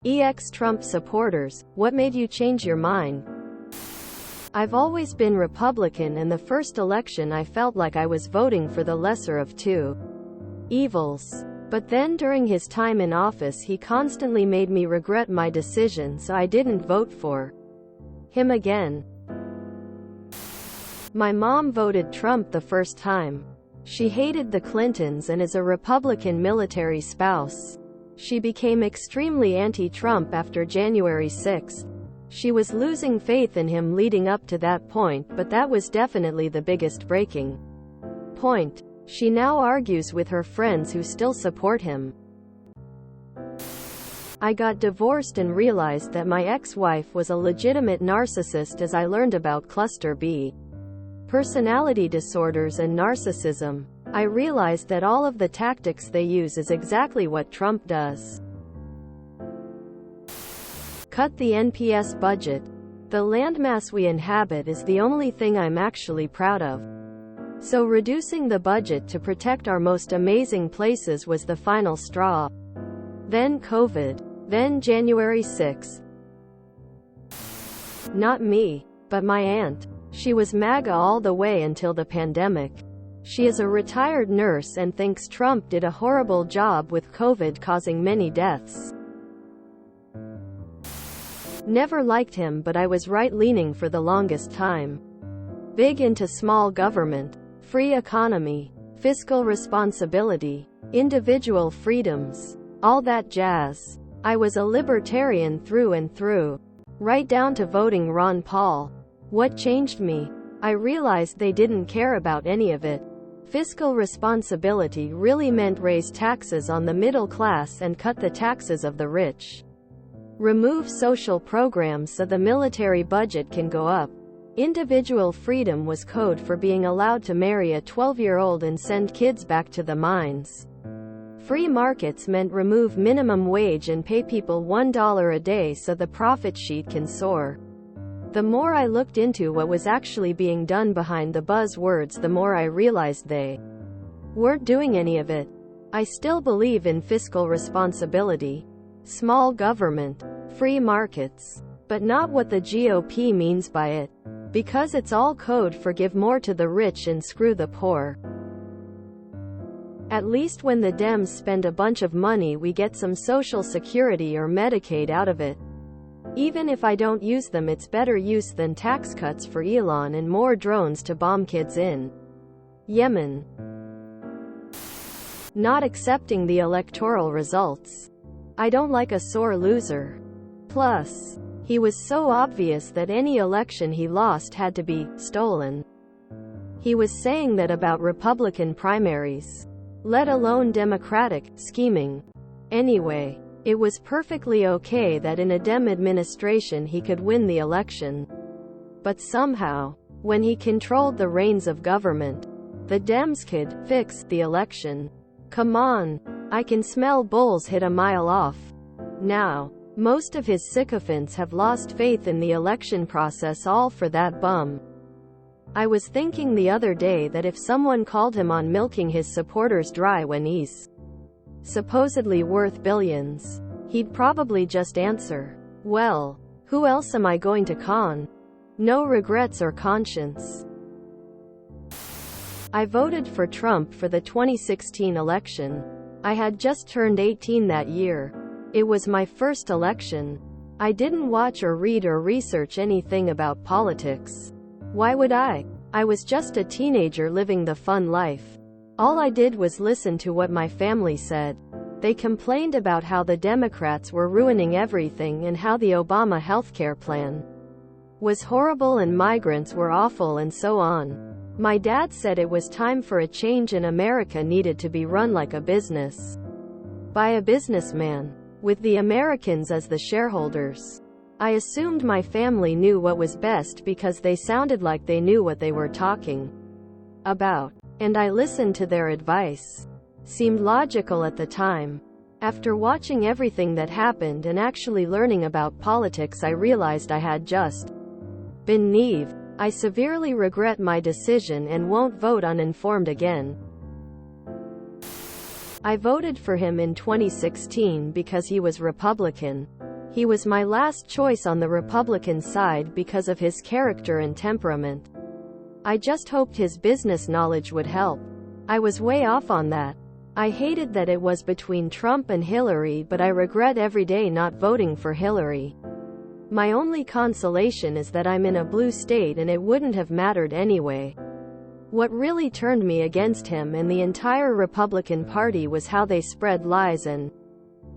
Trump supporters, what made you change your mind? I've always been Republican, and the first election I felt like I was voting for the lesser of two evils. But then during his time in office he constantly made me regret my decision, so I didn't vote for him again. My mom voted Trump the first time. She hated the Clintons and is a Republican military spouse. She became extremely anti-Trump after January 6th. She was losing faith in him leading up to that point, but that was definitely the biggest breaking point. She now argues with her friends who still support him. I got divorced and realized that my ex-wife was a legitimate narcissist as I learned about cluster B personality disorders and narcissism. I realized that all of the tactics they use is exactly what Trump does. Cut the NPS budget. The landmass we inhabit is the only thing I'm actually proud of. So reducing the budget to protect our most amazing places was the final straw. Then COVID. Then January 6th. Not me, but my aunt. She was MAGA all the way until the pandemic. She is a retired nurse and thinks Trump did a horrible job with COVID, causing many deaths. Never liked him, but I was right-leaning for the longest time. Big into small government, free economy, fiscal responsibility, individual freedoms, all that jazz. I was a libertarian through and through, right down to voting Ron Paul. What changed me? I realized they didn't care about any of it. Fiscal responsibility really meant raise taxes on the middle class and cut the taxes of the rich. Remove social programs so the military budget can go up. Individual freedom was code for being allowed to marry a 12-year-old and send kids back to the mines. Free markets meant remove minimum wage and pay people $1 a day so the profit sheet can soar. The more I looked into what was actually being done behind the buzzwords, the more I realized they weren't doing any of it. I still believe in fiscal responsibility, small government, free markets, but not what the GOP means by it, because it's all code for give more to the rich and screw the poor. At least when the Dems spend a bunch of money, we get some Social Security or Medicaid out of it. Even if I don't use them, it's better use than tax cuts for Elon and more drones to bomb kids in Yemen. Not accepting the electoral results. I don't like a sore loser. Plus, he was so obvious that any election he lost had to be stolen. He was saying that about Republican primaries, let alone Democratic, scheming. Anyway, it was perfectly okay that in a Dem administration he could win the election. But somehow, when he controlled the reins of government, the Dems could fix the election. Come on, I can smell bulls hit a mile off. Now, most of his sycophants have lost faith in the election process, all for that bum. I was thinking the other day that if someone called him on milking his supporters dry when he's supposedly worth billions, he'd probably just answer, well, who else am I going to con? No regrets or conscience. I voted for Trump for the 2016 election. I had just turned 18 that year. It was my first election. I didn't watch or read or research anything about politics. Why would I? I was just a teenager living the fun life. All I did was listen to what my family said. They complained about how the Democrats were ruining everything and how the Obama healthcare plan was horrible and migrants were awful and so on. My dad said it was time for a change and America needed to be run like a business. By a businessman, with the Americans as the shareholders. I assumed my family knew what was best because they sounded like they knew what they were talking about. And I listened to their advice. Seemed logical at the time. After watching everything that happened and actually learning about politics, I realized I had just been naive. I severely regret my decision and won't vote uninformed again. I voted for him in 2016 because he was Republican. He was my last choice on the Republican side because of his character and temperament. I just hoped his business knowledge would help. I was way off on that. I hated that it was between Trump and Hillary, but I regret every day not voting for Hillary. My only consolation is that I'm in a blue state and it wouldn't have mattered anyway. What really turned me against him and the entire Republican Party was how they spread lies and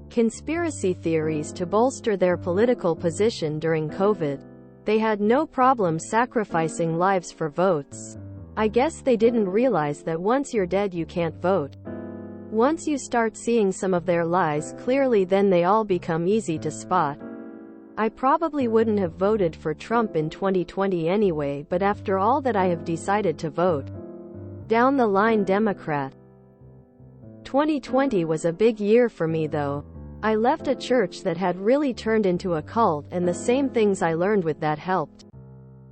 conspiracy theories to bolster their political position during COVID. They had no problem sacrificing lives for votes. I guess they didn't realize that once you're dead you can't vote. Once you start seeing some of their lies clearly, then they all become easy to spot. I probably wouldn't have voted for Trump in 2020 anyway, but after all that I have decided to vote down the line Democrat. 2020 was a big year for me though. I left a church that had really turned into a cult, and the same things I learned with that helped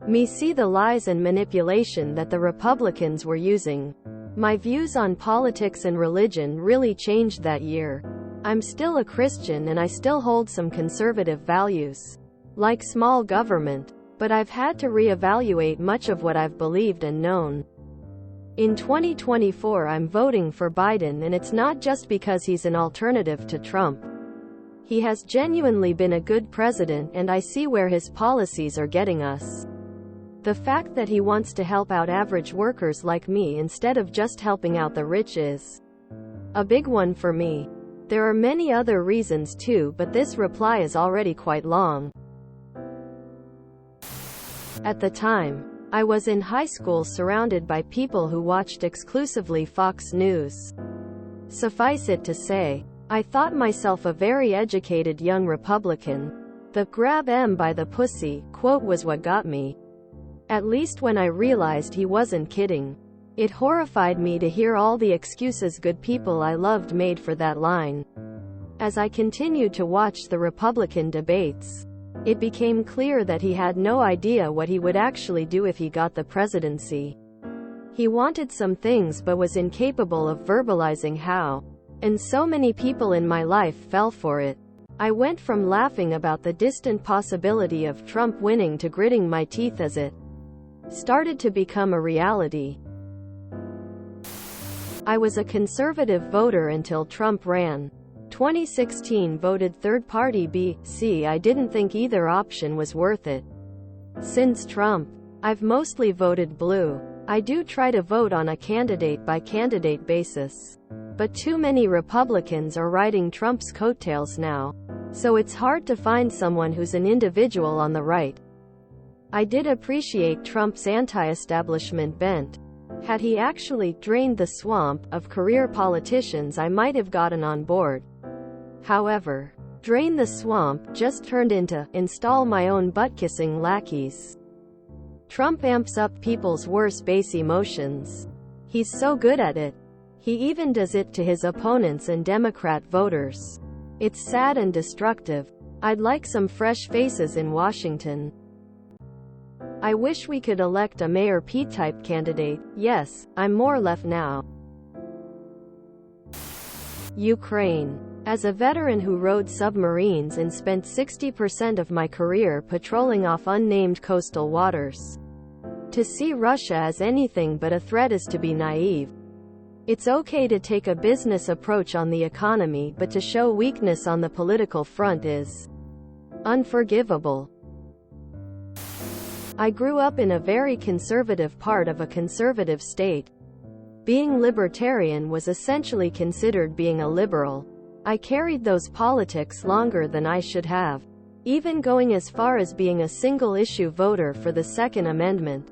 me see the lies and manipulation that the Republicans were using. My views on politics and religion really changed that year. I'm still a Christian and I still hold some conservative values, like small government, but I've had to reevaluate much of what I've believed and known. In 2024 I'm voting for Biden, and it's not just because he's an alternative to Trump. He has genuinely been a good president, and I see where his policies are getting us. The fact that he wants to help out average workers like me instead of just helping out the rich is a big one for me. There are many other reasons too, but this reply is already quite long. At the time, I was in high school surrounded by people who watched exclusively Fox News. Suffice it to say, I thought myself a very educated young Republican. The "grab 'em by the pussy" quote was what got me. At least when I realized he wasn't kidding. It horrified me to hear all the excuses good people I loved made for that line. As I continued to watch the Republican debates, it became clear that he had no idea what he would actually do if he got the presidency. He wanted some things but was incapable of verbalizing how. And so many people in my life fell for it. I went from laughing about the distant possibility of Trump winning to gritting my teeth as it started to become a reality. I was a conservative voter until Trump ran. 2016 voted third party BC. I didn't think either option was worth it. Since Trump, I've mostly voted blue. I do try to vote on a candidate-by-candidate basis. But too many Republicans are riding Trump's coattails now. So it's hard to find someone who's an individual on the right. I did appreciate Trump's anti-establishment bent. Had he actually drained the swamp of career politicians, I might have gotten on board. However, drain the swamp just turned into install my own butt-kissing lackeys. Trump amps up people's worst base emotions. He's so good at it. He even does it to his opponents and Democrat voters. It's sad and destructive. I'd like some fresh faces in Washington. I wish we could elect a Mayor Pete-type candidate. Yes, I'm more left now. Ukraine. As a veteran who rode submarines and spent 60% of my career patrolling off unnamed coastal waters, to see Russia as anything but a threat is to be naive. It's okay to take a business approach on the economy, but to show weakness on the political front is unforgivable. I grew up in a very conservative part of a conservative state. Being libertarian was essentially considered being a liberal. I carried those politics longer than I should have, even going as far as being a single-issue voter for the Second Amendment.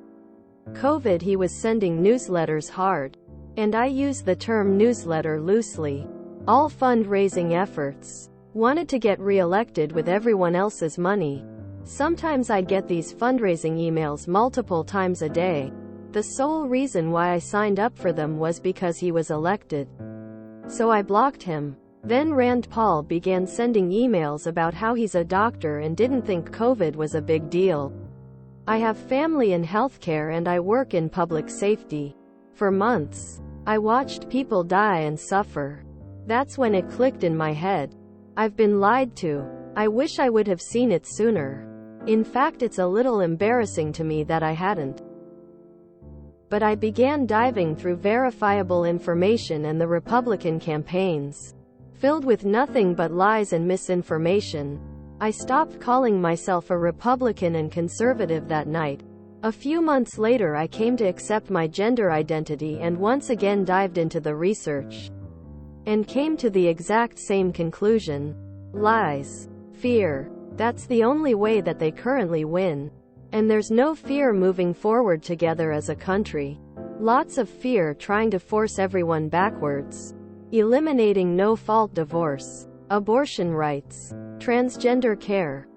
COVID, he was sending newsletters hard. And I use the term newsletter loosely. All fundraising efforts. Wanted to get re-elected with everyone else's money. Sometimes I'd get these fundraising emails multiple times a day. The sole reason why I signed up for them was because he was elected. So I blocked him. Then Rand Paul began sending emails about how he's a doctor and didn't think COVID was a big deal. I have family in healthcare and I work in public safety. For months, I watched people die and suffer. That's when it clicked in my head. I've been lied to. I wish I would have seen it sooner. In fact, it's a little embarrassing to me that I hadn't. But I began diving through verifiable information, and the Republican campaigns, filled with nothing but lies and misinformation. I stopped calling myself a Republican and conservative that night. A few months later, I came to accept my gender identity and once again dived into the research, and came to the exact same conclusion. Lies. Fear. That's the only way that they currently win. And there's no fear moving forward together as a country. Lots of fear trying to force everyone backwards. Eliminating no-fault divorce, abortion rights, transgender care.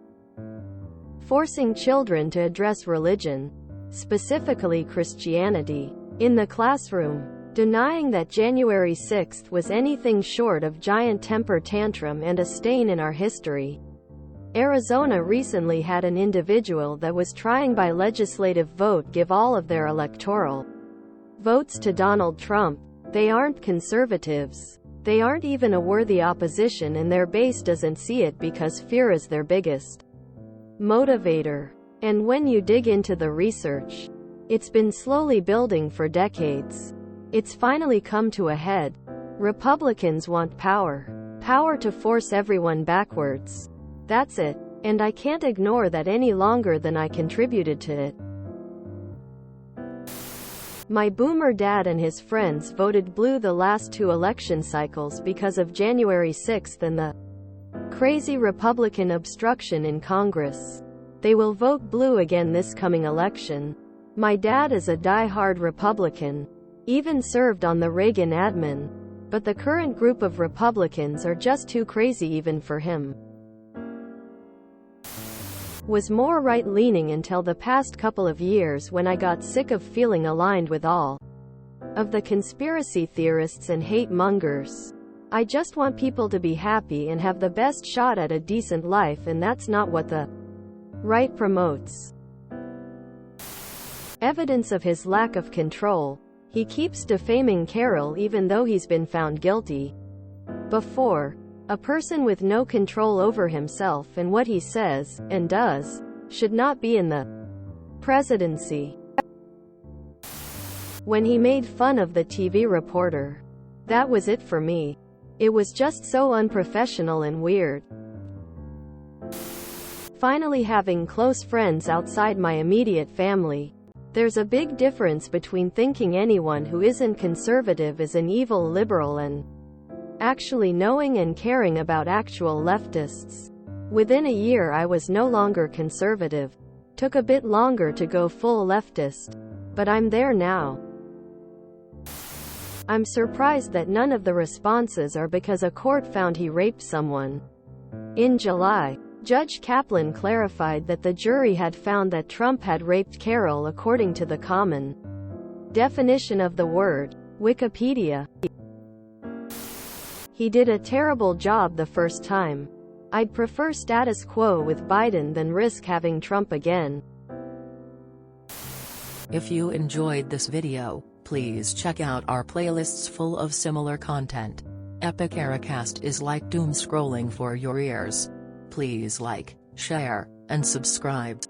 Forcing children to address religion, specifically Christianity, in the classroom. Denying that January 6th was anything short of giant temper tantrum and a stain in our history. Arizona recently had an individual that was trying by legislative vote give all of their electoral votes to Donald Trump. They aren't conservatives. They aren't even a worthy opposition, and their base doesn't see it because fear is their biggest motivator. And when you dig into the research, it's been slowly building for decades. It's finally come to a head. Republicans want power. Power to force everyone backwards. That's it. And I can't ignore that any longer than I contributed to it. My boomer dad and his friends voted blue the last 2 election cycles because of January 6th and the crazy Republican obstruction in Congress. They will vote blue again this coming election. My dad is a die-hard Republican, even served on the Reagan admin. But the current group of Republicans are just too crazy even for him. Was more right-leaning until the past couple of years, when I got sick of feeling aligned with all of the conspiracy theorists and hate-mongers. I just want people to be happy and have the best shot at a decent life, and that's not what the right promotes. Evidence of his lack of control. He keeps defaming Carol even though he's been found guilty before. A person with no control over himself and what he says, and does, should not be in the presidency. When he made fun of the TV reporter, that was it for me. It was just so unprofessional and weird. Finally, having close friends outside my immediate family. There's a big difference between thinking anyone who isn't conservative is an evil liberal and actually knowing and caring about actual leftists. Within a year I was no longer conservative. Took a bit longer to go full leftist. But I'm there now. I'm surprised that none of the responses are because a court found he raped someone. In July, Judge Kaplan clarified that the jury had found that Trump had raped Carol according to the common definition of the word, Wikipedia. He did a terrible job the first time. I'd prefer status quo with Biden than risk having Trump again. If you enjoyed this video, please check out our playlists full of similar content. Epic Ericast is like doom scrolling for your ears. Please like, share, and subscribe.